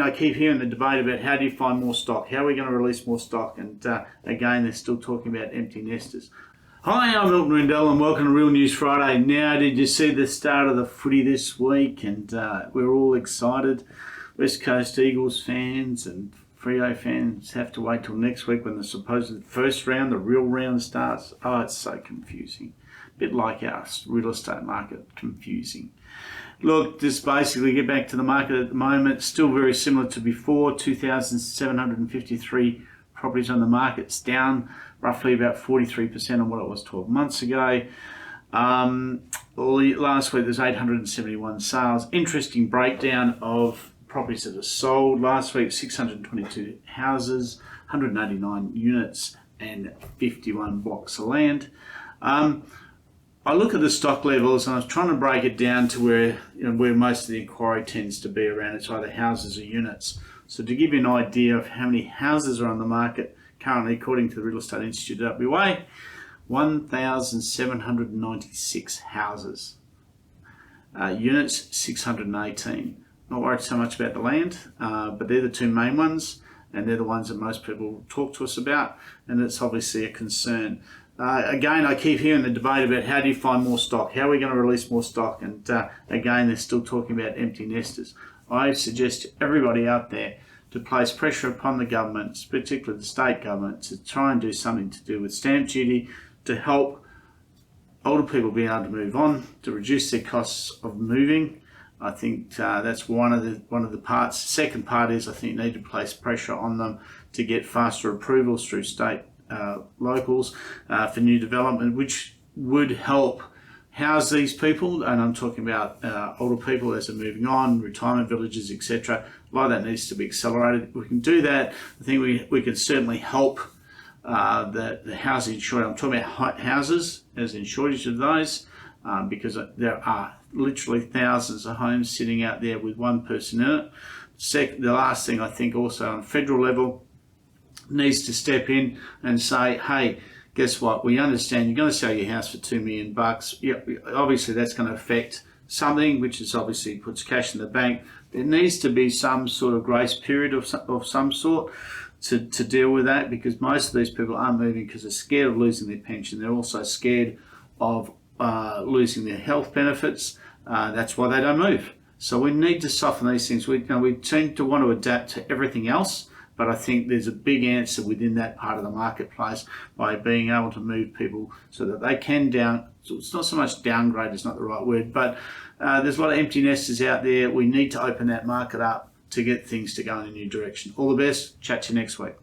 I keep hearing the debate about how do you find more stock? How are we going to release more stock? And again, they're still talking about empty nesters. Hi, I'm Milton Rendell and welcome to Real News Friday. Now, did you see the start of the footy this week? And we're all excited. West Coast Eagles fans and Freo fans have to wait till next week when the supposed first round, the real round, starts. Oh, it's so confusing. A bit like our real estate market, confusing. Look, just basically get back to the market at the moment. Still very similar to before. 2,753 properties on the market. It's down roughly about 43% on what it was 12 months ago. Last week there's 871 sales. Interesting breakdown of properties that are sold. Last week 622 houses, 189 units and 51 blocks of land. I look at the stock levels and I was trying to break it down to where most of the inquiry tends to be around. It's either houses or units. So to give you an idea of how many houses are on the market currently, according to the Real Estate Institute of WA, 1,796 houses. Units, 618. Not worried so much about the land, but they're the two main ones, and they're the ones that most people talk to us about, and it's obviously a concern. Again, I keep hearing the debate about how do you find more stock? How are we going to release more stock? And again, they're still talking about empty nesters. I suggest to everybody out there to place pressure upon the government, particularly the state government, to try and do something to do with stamp duty to help older people be able to move on, to reduce their costs of moving. I think that's one of the parts. The second part is I think you need to place pressure on them to get faster approvals through state locals for new development, which would help house these people. And I'm talking about older people as they're moving on, retirement villages, etc. A lot of that needs to be accelerated. If we can do that, I think we can certainly help the housing shortage. I'm talking about houses as in shortage of those, because there are literally thousands of homes sitting out there with one person in it. The last thing I think also on federal level needs to step in and say, hey, guess what? We understand you're going to sell your house for $2 million. Yeah, obviously that's going to affect something, which is obviously puts cash in the bank. There needs to be some sort of grace period of some sort to deal with that, because most of these people aren't moving because they're scared of losing their pension. They're also scared of losing their health benefits. That's why they don't move. So we need to soften these things. We tend to want to adapt to everything else, but I think there's a big answer within that part of the marketplace by being able to move people so that they can it's not so much downgrade, it's not the right word, but there's a lot of empty nesters out there. We need to open that market up to get things to go in a new direction. All the best. Chat to you next week.